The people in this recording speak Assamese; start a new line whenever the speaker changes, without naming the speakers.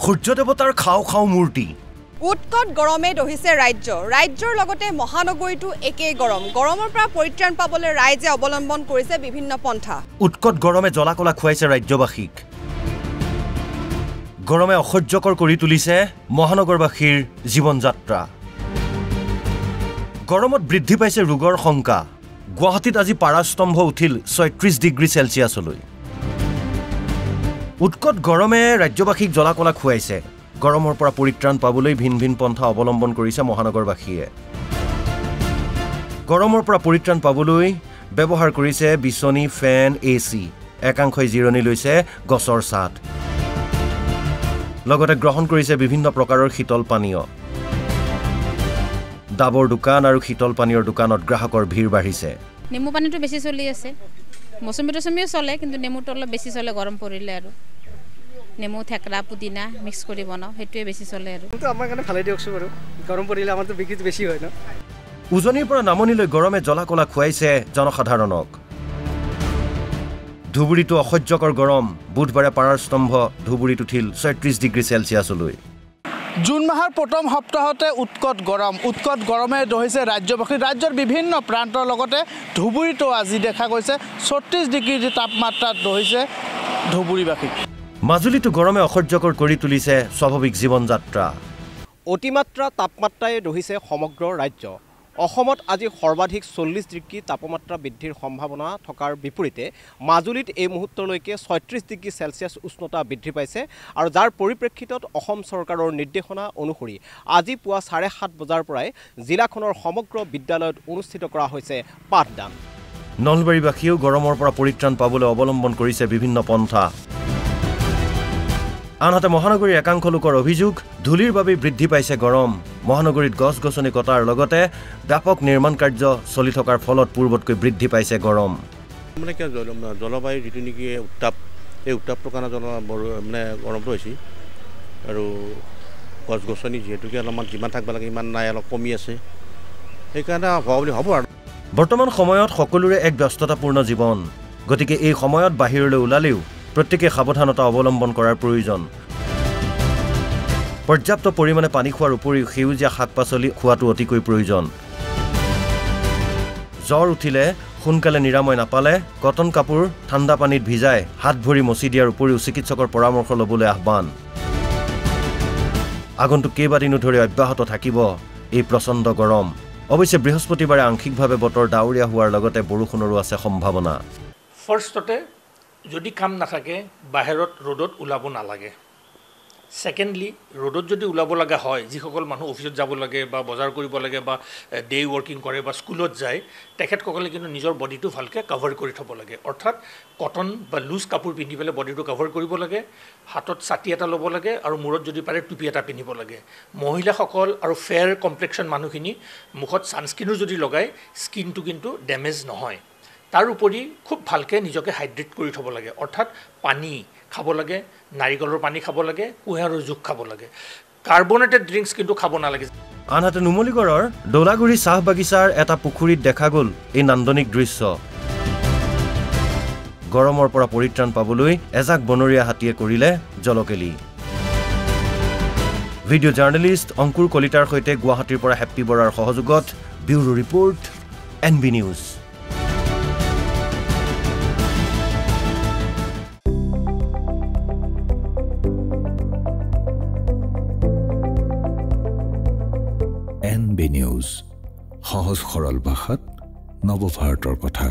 সূৰ্য দেৱতাৰ খাও খাও মূৰ্তি
উৎকট গৰমে দহিছে ৰাজ্যৰ লগতে মহানগৰীটো একেই গৰমৰ পৰা পৰিত্ৰাণ পাবলৈ ৰাইজে অৱলম্বন কৰিছে বিভিন্ন পন্থা
উৎকট গৰমে জ্বলা-কলা খুৱাইছে ৰাজ্যবাসীক গৰমে অসহ্যকৰ কৰি তুলিছে মহানগৰবাসীৰ জীৱন যাত্ৰা গৰমত বৃদ্ধি পাইছে ৰোগৰ শংকা গুৱাহাটীত আজি পাৰাস্তম্ভ উঠিল ৩৬ ডিগ্ৰী চেলচিয়াছলৈ উৎকট গৰমে ৰাজ্যবাসীক জ্বলা-কলা খুৱাইছে গৰমৰ পৰা পৰিত্ৰাণ পাবলৈ ভিন ভিন পন্থা অৱলম্বন কৰিছে মহানগৰবাসীয়ে গৰমৰ পৰা পৰিত্ৰাণ পাবলৈ ব্যৱহাৰ কৰিছে বিচনী ফেন এচি একাংশই জিৰণি লৈছে গছৰ ছাট লগতে গ্ৰহণ কৰিছে বিভিন্ন প্ৰকাৰৰ শীতল পানীয় ডাবৰ দোকান আৰু শীতল পানীয়ৰ দোকানত গ্ৰাহকৰ ভিৰ বাঢ়িছে
নেমু পানীটো বেছি চলি আছে মৌচুমীটো চলে কিন্তু নেমুটো অলপ বেছি চলে গৰম পৰিলে আৰু নেমু থেকৰা পুদিনা মিক্স কৰি বনাও হেতুৱে বেছি চলে আৰু
কিন্তু আমাৰ কাৰণে ভালে দিয়কছো বাৰু গৰম পৰিলে আমাৰটো বিক্ৰী বেছি হয় ন
উজনিৰ পৰা নামনিলৈ গৰমে জ্বলা-কলা খুৱাইছে জনসাধাৰণক ধুবুৰীটো অসহ্যকৰ গৰম বুধবাৰে পাৰাৰ স্তম্ভ ধুবুৰীত উঠিল ৩৬ ডিগ্ৰী চেলচিয়াছলৈ
জুন মাহৰ প্ৰথম সপ্তাহতে উৎকট গৰমে দহিছে ৰাজ্যৰ বিভিন্ন প্ৰান্তৰ লগতে ধুবুৰীতো আজি দেখা গৈছে ৩৬ ডিগ্ৰী তাপমাত্ৰাত দহিছে ধুবুৰীবাসী
মাজুলীতো গৰমে অসহ্যকৰ কৰি তুলিছে স্বাভাৱিক জীৱন যাত্ৰা
অতিমাত্ৰা তাপমাত্ৰাই দহিছে সমগ্ৰ ৰাজ্য অসমত আজি সৰ্বাধিক ৪০ ডিগ্ৰী তাপমাত্ৰা বৃদ্ধিৰ সম্ভাৱনা থকাৰ বিপৰীতে মাজুলীত এই মুহূৰ্তলৈকে ৩৬ ডিগ্ৰী চেলচিয়াছ উষ্ণতা বৃদ্ধি পাইছে আৰু যাৰ পৰিপ্ৰেক্ষিতত অসম চৰকাৰৰ নিৰ্দেশনা অনুসৰি আজি পুৱা ৭:৩০ বজাৰ পৰাই জিলাখনৰ সমগ্ৰ বিদ্যালয়ত অনুষ্ঠিত কৰা হৈছে পাঠদান
নলবাৰীবাসীয়েও গৰমৰ পৰা পৰিত্ৰাণ পাবলৈ অৱলম্বন কৰিছে বিভিন্ন পন্থা আনহাতে মহানগৰীৰ একাংশ লোকৰ অভিযোগ ধূলিৰ বাবে বৃদ্ধি পাইছে গৰম মহানগৰীত গছ-গছনি কটাৰ লগতে ব্যাপক নিৰ্মাণ কাৰ্য চলি থকাৰ ফলত পূৰ্বতকৈ বৃদ্ধি পাইছে গৰম
মানে কি জলবায়ু যিটো নেকি এই উত্তাপটোৰ কাৰণে মানে গৰমটো হৈছে আৰু গছ-গছনি যিহেতুকে অলপমান যিমান থাকিব লাগে ইমান নাই অলপ কমি আছে সেইকাৰণে হোৱা বুলি হ'ব আৰু
বৰ্তমান সময়ত সকলোৰে এক ব্যস্ততাপূৰ্ণ জীৱন গতিকে এই সময়ত বাহিৰলৈ ওলালেও প্ৰত্যেকে সাৱধানতা অৱলম্বন কৰাৰ প্ৰয়োজন পৰ্যাপ্ত পৰিমাণে পানী খোৱাৰ উপৰিও সেউজীয়া শাক-পাচলি খোৱাটো অতিকৈ প্ৰয়োজন জ্বৰ উঠিলে সোনকালে নিৰাময় নাপালে কটন কাপোৰ ঠাণ্ডা পানীত ভিজাই হাত ভৰি মচি দিয়াৰ উপৰিও চিকিৎসকৰ পৰামৰ্শ ল'বলৈ আহ্বান আগন্তুক কেইবাদিনো ধৰি অব্যাহত থাকিব এই প্ৰচণ্ড গৰম অৱশ্যে বৃহস্পতিবাৰে আংশিকভাৱে বতৰ ডাৱৰীয়া হোৱাৰ লগতে বৰষুণৰো আছে সম্ভাৱনা
ফাৰ্ষ্টতে যদি কাম নাথাকে বাহিৰত ৰ'দত ওলাব নালাগে সেকেন্ডলি ৰ'দত যদি ওলাব লগা হয় যিসকল মানুহ অফিচত যাব লাগে বা বজাৰ কৰিব লাগে বা ডে ৱৰ্কিং কৰে বা স্কুলত যায় তেখেতসকলে কিন্তু নিজৰ বডিটো ভালকৈ কভাৰ কৰি থ'ব লাগে অৰ্থাৎ কটন বা লুজ কাপোৰ পিন্ধি পেলাই বডিটো কভাৰ কৰিব লাগে হাতত ছাতি এটা ল'ব লাগে আৰু মূৰত যদি পাৰে টুপি এটা পিন্ধিব লাগে মহিলাসকল আৰু ফেয়াৰ কমপ্লেক্সন মানুহখিনি মুখত ছানস্ক্ৰীনো যদি লগায় স্কিনটো কিন্তু ডেমেজ নহয় তাৰ উপৰি খুব ভালকৈ নিজকে হাইড্ৰেট কৰি থ'ব লাগে অৰ্থাৎ পানী খাব লাগে নাৰিকলৰ পানী খাব লাগে কুঁহিয়াৰৰ জুচ খাব লাগে কাৰ্বনেটেড ড্ৰিংকছ কিন্তু খাব নালাগে
আনহাতে নুমলীগড়ৰ দৌলাগুৰি চাহ বাগিচাৰ এটা পুখুৰীত দেখা গ'ল এই নান্দনিক দৃশ্য গৰমৰ পৰা পৰিত্ৰাণ পাবলৈ এজাক বনৰীয়া হাতীয়ে কৰিলে জলকেলি ভিডিঅ' জাৰ্নেলিষ্ট অংকুৰ কলিতাৰ সৈতে গুৱাহাটীৰ পৰা হেপ্পী বৰাৰ সহযোগত bureau report NB news
NB news সহজ সৰল ভাষাত নৱভাৰতৰ কথা